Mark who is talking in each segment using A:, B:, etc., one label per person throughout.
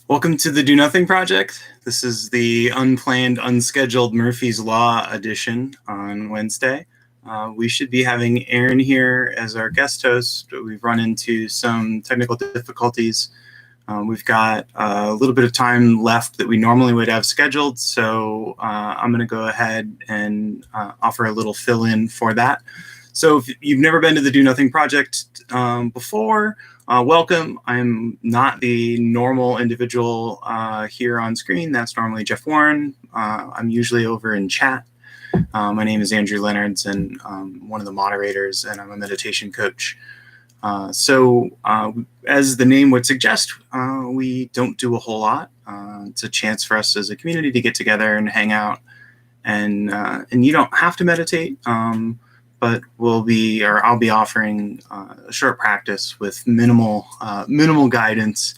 A: Welcome to the Do Nothing Project. This is the unplanned, unscheduled Murphy's Law edition on Wednesday. We should be having Aaron here as our guest host, but we've run into some technical difficulties. We've got a little bit of time left that we normally would have scheduled, so I'm going to go ahead and offer a little fill-in for that. So if you've never been to the Do Nothing Project before, welcome. I'm not the normal individual here on screen. That's normally Jeff Warren. I'm usually over in chat. My name is Andrew Lenards, and I'm one of the moderators, and I'm a meditation coach. So as the name would suggest, we don't do a whole lot. It's a chance for us as a community to get together and hang out. And you don't have to meditate. But I'll be offering a short practice with minimal guidance,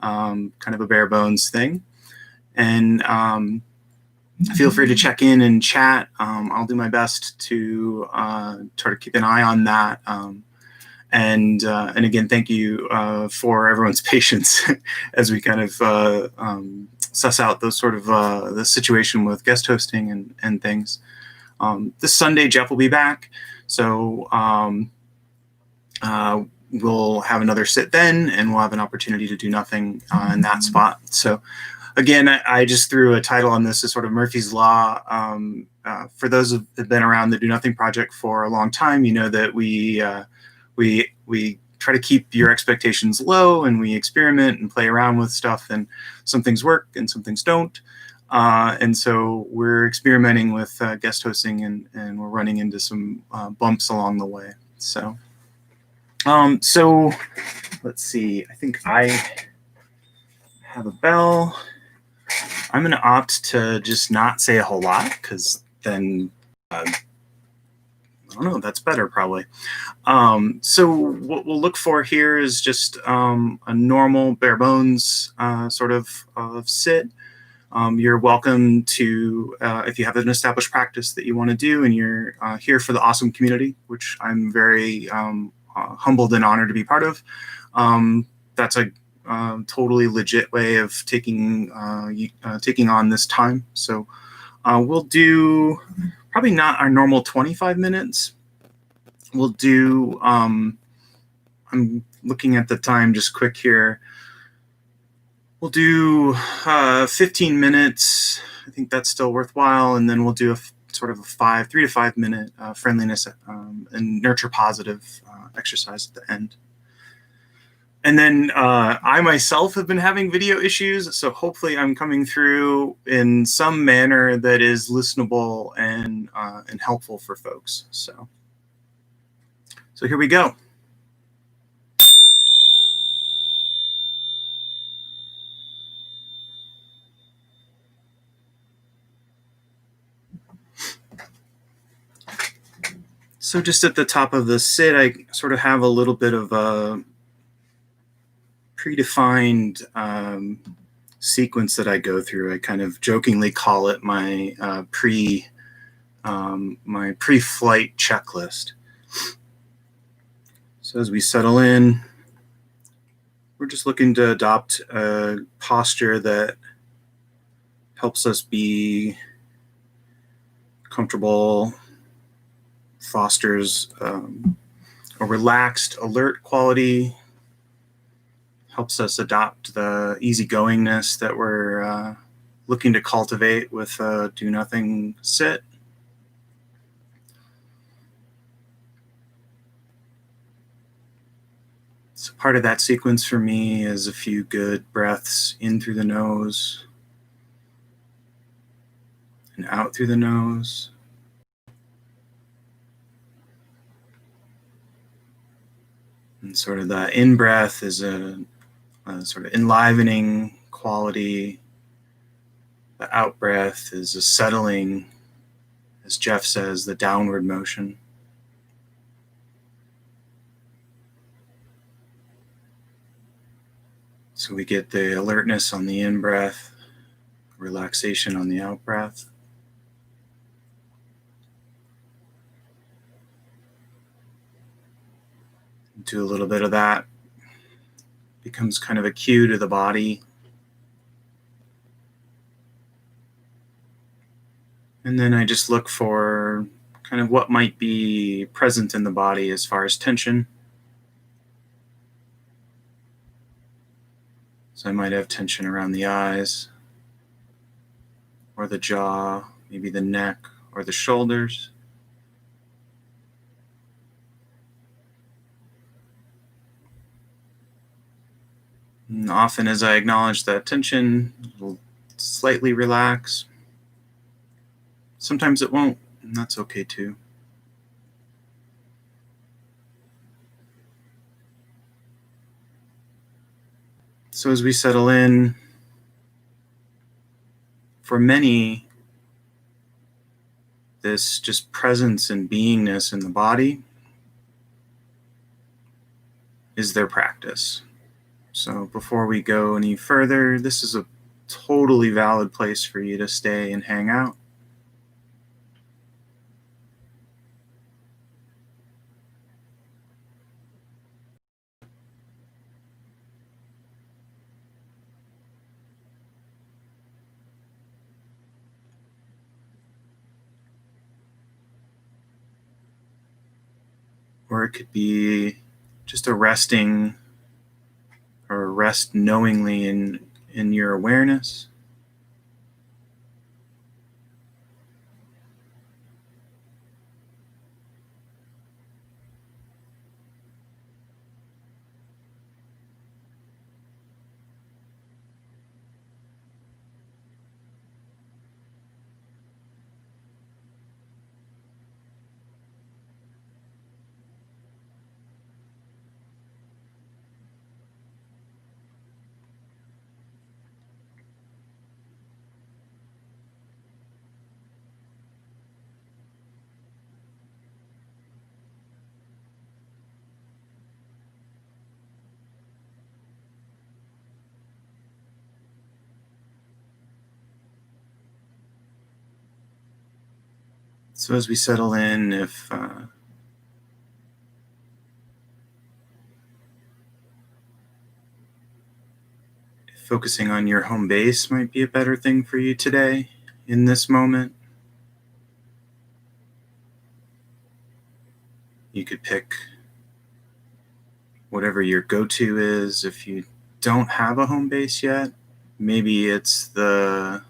A: kind of a bare bones thing. And feel free to check in and chat. I'll do my best to try to keep an eye on that. And again, thank you for everyone's patience as we kind of suss out those sort of the situation with guest hosting and things. This Sunday, Jeff will be back, so we'll have another sit then, and we'll have an opportunity to do nothing in that spot. So again, I just threw a title on this as sort of Murphy's Law. For those who have been around the Do Nothing Project for a long time, you know that we try to keep your expectations low, and we experiment and play around with stuff, and some things work and some things don't. And so we're experimenting with guest hosting, and we're running into some bumps along the way. So let's see. I think I have a bell. I'm going to opt to just not say a whole lot, because then I don't know, that's better probably. So what we'll look for here is just a normal bare bones sort of sit. You're welcome to, if you have an established practice that you want to do, and you're here for the awesome community, which I'm very humbled and honored to be part of. That's a totally legit way of taking on this time. So we'll do probably not our normal 25 minutes. We'll do, I'm looking at the time just quick here. We'll do 15 minutes. I think that's still worthwhile. And then we'll do a sort of a 3 to 5 minute friendliness and nurture positive exercise at the end. And then I myself have been having video issues, so hopefully I'm coming through in some manner that is listenable and helpful for folks. So here we go. So just at the top of the sit, I sort of have a little bit of a predefined sequence that I go through. I kind of jokingly call it my my pre-flight checklist. So as we settle in, we're just looking to adopt a posture that helps us be comfortable, fosters a relaxed, alert quality, helps us adopt the easygoingness that we're looking to cultivate with a do nothing sit. So part of that sequence for me is a few good breaths in through the nose and out through the nose. And sort of the in-breath is a sort of enlivening quality. The out-breath is a settling, as Jeff says, the downward motion. So we get the alertness on the in-breath, relaxation on the out-breath. Do a little bit of that. Becomes kind of a cue to the body. And then I just look for kind of what might be present in the body as far as tension. So I might have tension around the eyes, or the jaw, maybe the neck or the shoulders. And often as I acknowledge that tension, it will slightly relax. Sometimes it won't, and that's okay too. So as we settle in, for many, this just presence and beingness in the body is their practice. So before we go any further, this is a totally valid place for you to stay and hang out. Or it could be just a resting or rest knowingly in your awareness. So as we settle in, if focusing on your home base might be a better thing for you today, in this moment, you could pick whatever your go-to is. If you don't have a home base yet, maybe it's the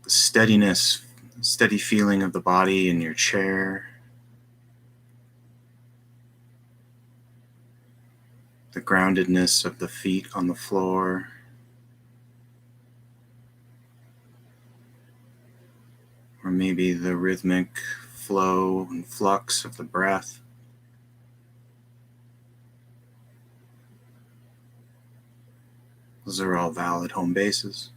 A: steadiness, steady feeling of the body in your chair, the groundedness of the feet on the floor, or maybe the rhythmic flow and flux of the breath. Those are all valid home bases.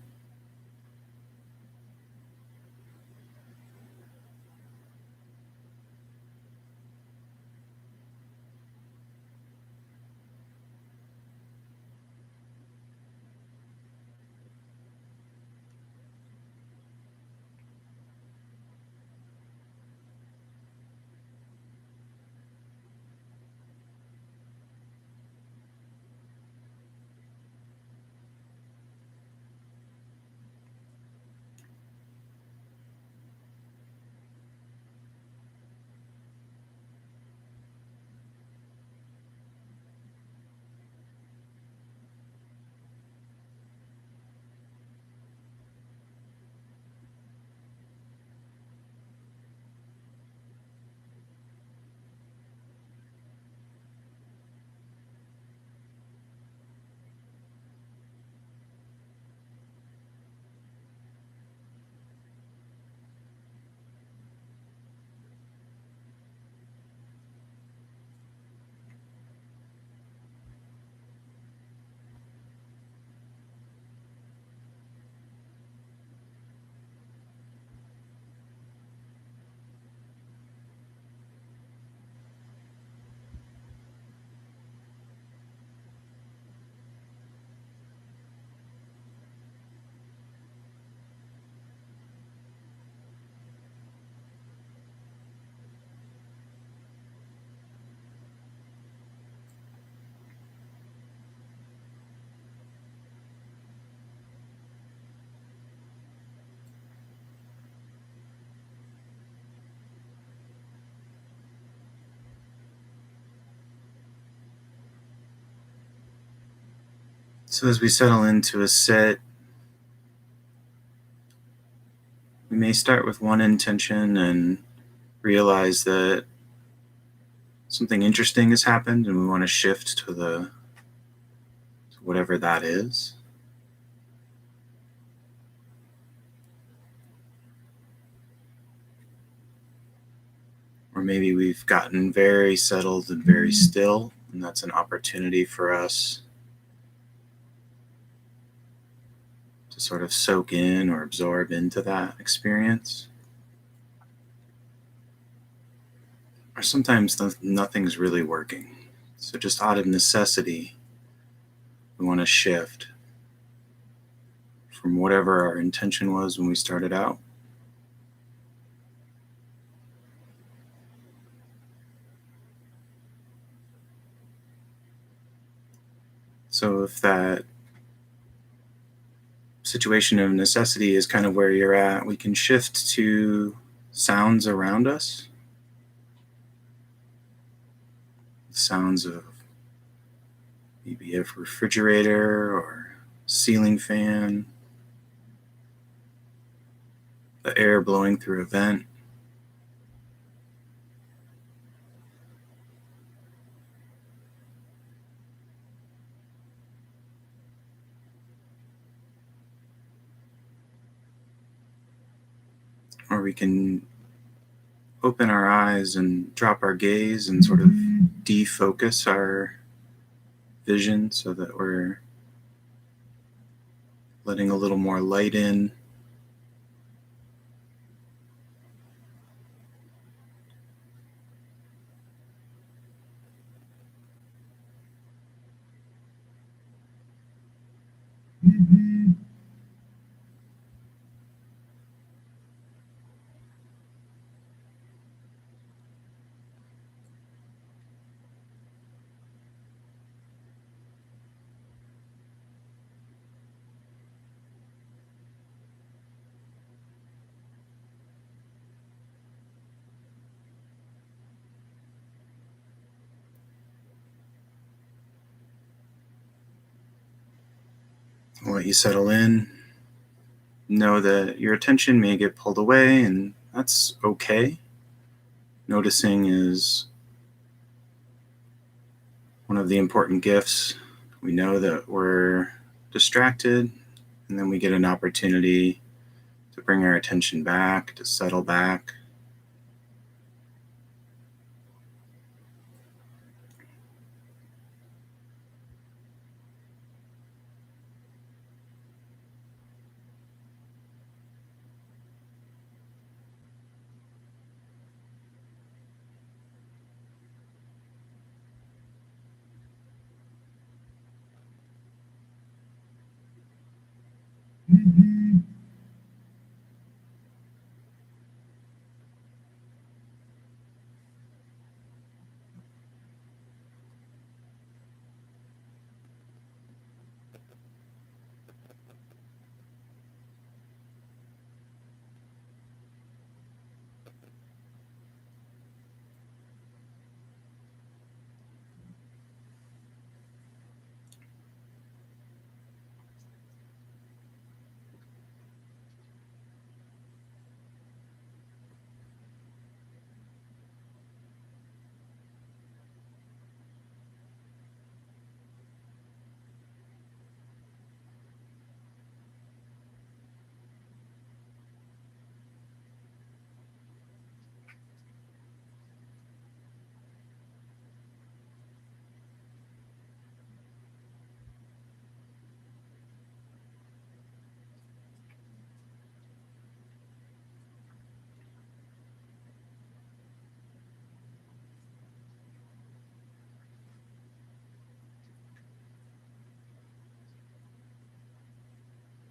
A: So as we settle into a sit, we may start with one intention and realize that something interesting has happened and we want to shift to whatever that is. Or maybe we've gotten very settled and very still, and that's an opportunity for us to sort of soak in or absorb into that experience. Or sometimes nothing's really working. So just out of necessity, we want to shift from whatever our intention was when we started out. So if that situation of necessity is kind of where you're at, we can shift to sounds around us. Sounds of maybe a refrigerator or ceiling fan, the air blowing through a vent. Or we can open our eyes and drop our gaze and sort of defocus our vision so that we're letting a little more light in. I'll let you settle in. Know that your attention may get pulled away, and that's okay. Noticing is one of the important gifts. We know that we're distracted, and then we get an opportunity to bring our attention back, to settle back.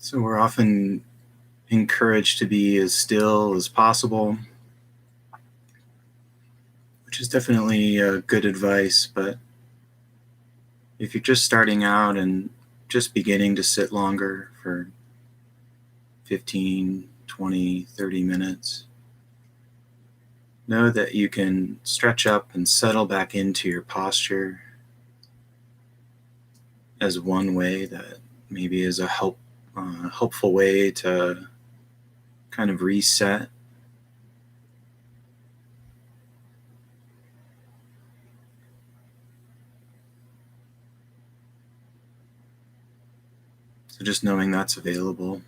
A: So we're often encouraged to be as still as possible, which is definitely good advice. But if you're just starting out and just beginning to sit longer for 15, 20, 30 minutes, know that you can stretch up and settle back into your posture as one way that maybe is a helpful way to kind of reset. So just knowing that's available.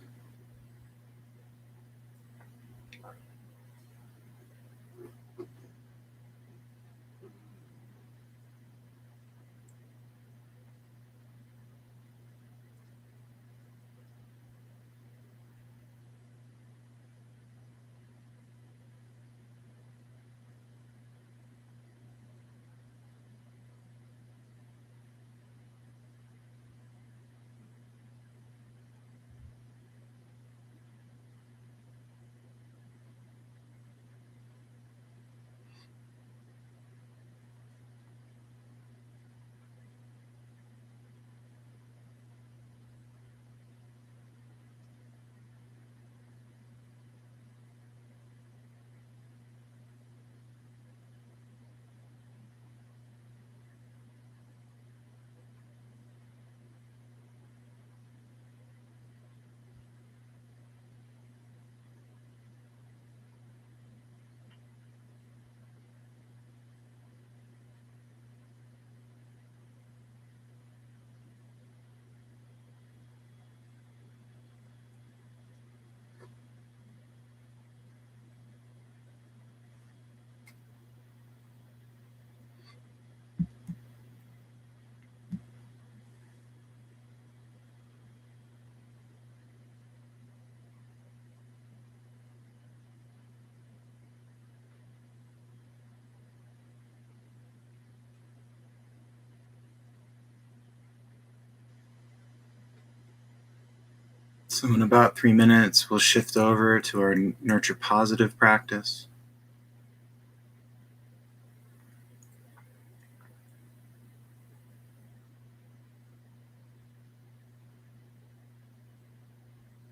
A: So in about 3 minutes, we'll shift over to our nurture positive practice.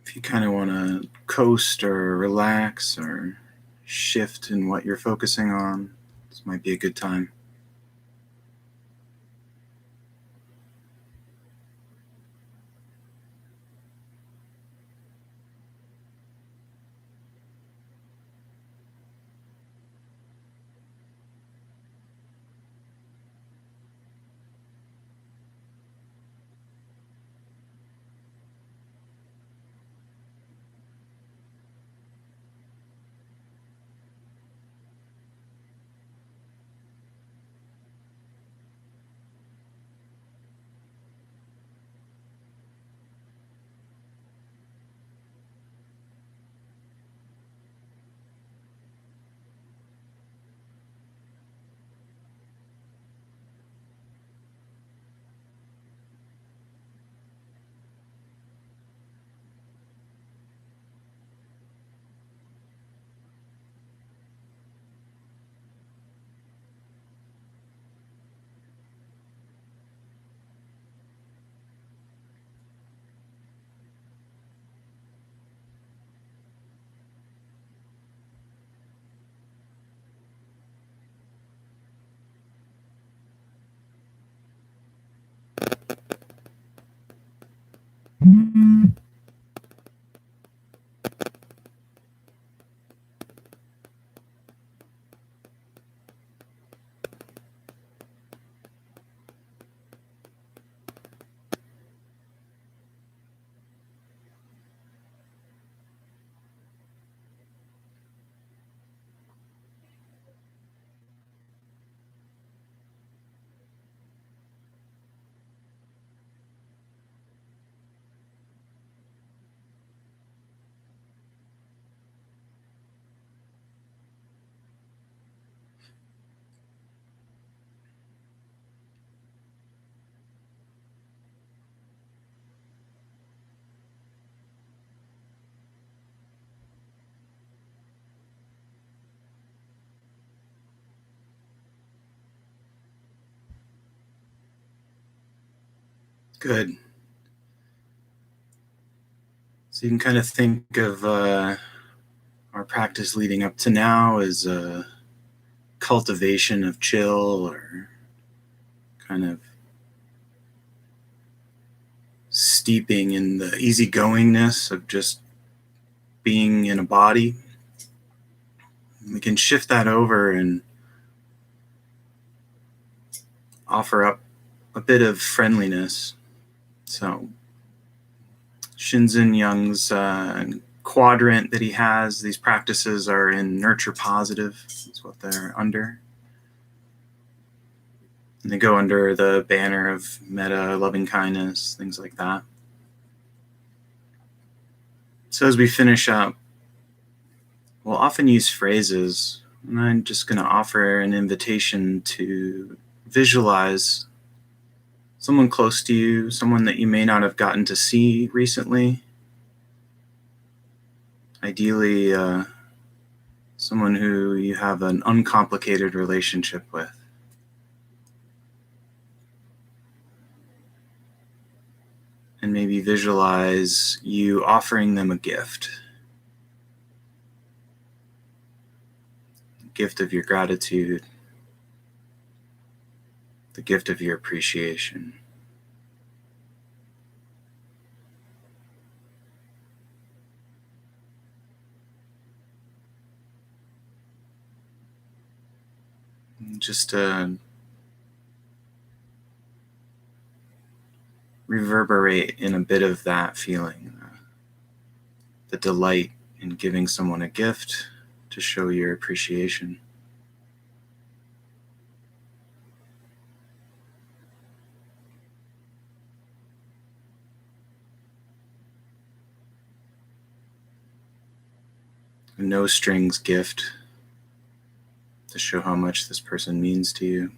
A: If you kind of want to coast or relax or shift in what you're focusing on, this might be a good time. Good. So you can kind of think of our practice leading up to now as a cultivation of chill, or kind of steeping in the easygoingness of just being in a body. We can shift that over and offer up a bit of friendliness. So Shinzen Young's quadrant that he has, these practices are in nurture positive, is what they're under. And they go under the banner of metta, loving kindness, things like that. So as we finish up, we'll often use phrases, and I'm just going to offer an invitation to visualize someone close to you, someone that you may not have gotten to see recently. Ideally, someone who you have an uncomplicated relationship with. And maybe visualize you offering them a gift. The gift of your gratitude. The gift of your appreciation. Just to reverberate in a bit of that feeling, the delight in giving someone a gift to show your appreciation. A no strings gift to show how much this person means to you.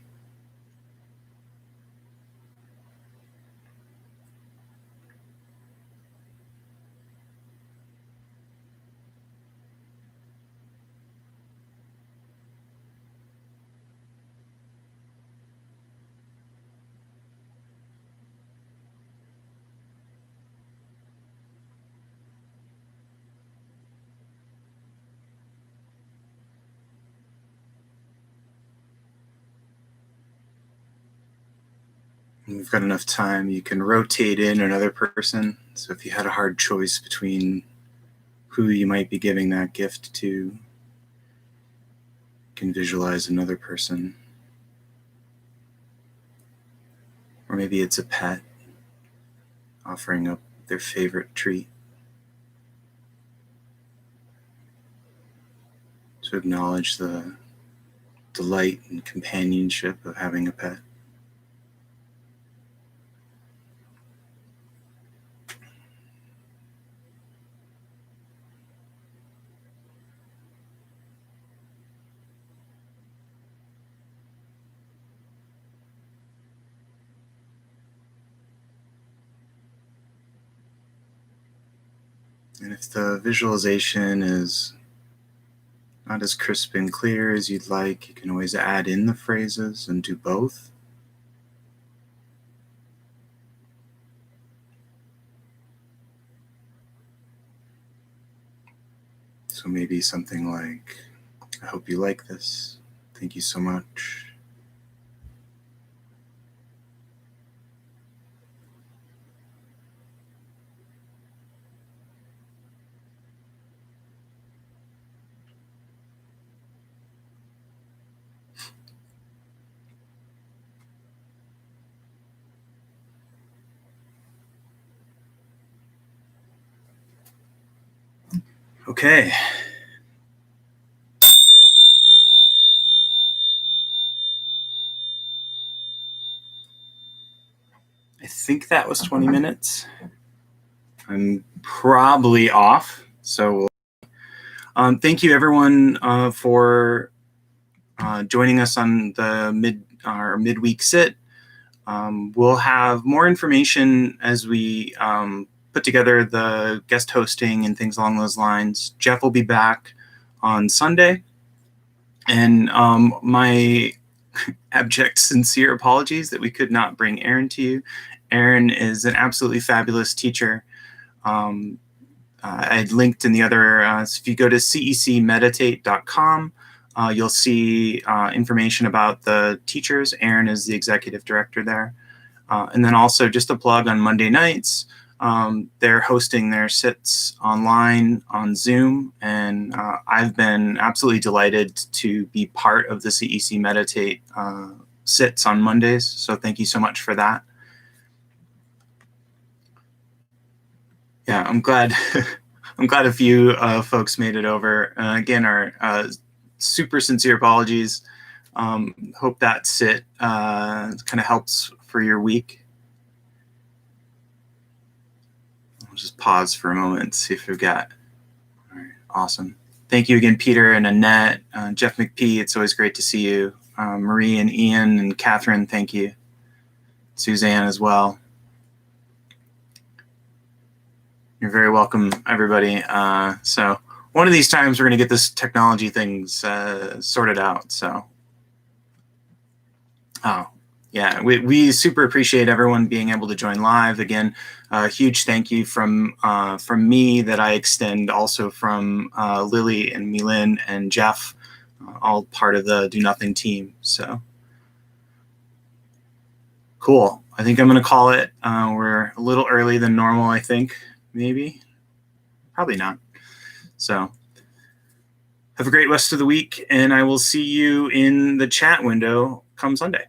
A: And we've got enough time, you can rotate in another person. So if you had a hard choice between who you might be giving that gift to, you can visualize another person. Or maybe it's a pet offering up their favorite treat. To acknowledge the delight and companionship of having a pet. And if the visualization is not as crisp and clear as you'd like, you can always add in the phrases and do both. So maybe something like, I hope you like this. Thank you so much. Okay. I think that was 20 minutes. I'm probably off. So thank you everyone for joining us on the midweek sit. We'll have more information as we put together the guest hosting and things along those lines. Jeff will be back on Sunday. And my abject sincere apologies that we could not bring Aaron to you. Aaron is an absolutely fabulous teacher. I linked in the other, if you go to cecmeditate.com, you'll see information about the teachers. Aaron is the executive director there. And then also just a plug on Monday nights. They're hosting their sits online on Zoom, and I've been absolutely delighted to be part of the CEC Meditate sits on Mondays. So thank you so much for that. Yeah, I'm glad. I'm glad a few folks made it over. Again, our super sincere apologies. Hope that sit kind of helps for your week. I'll just pause for a moment, see if we've got. All right, awesome. Thank you again, Peter and Annette, Jeff McPhee. It's always great to see you. Marie and Ian and Catherine, thank you. Suzanne as well. You're very welcome, everybody. So one of these times we're going to get this technology things sorted out. So, yeah, we super appreciate everyone being able to join live. Again, a huge thank you from me that I extend also from Lily and Milin and Jeff, all part of the Do Nothing team. So cool. I think I'm going to call it. We're a little early than normal, I think. Maybe, probably not. So have a great rest of the week, and I will see you in the chat window come Sunday.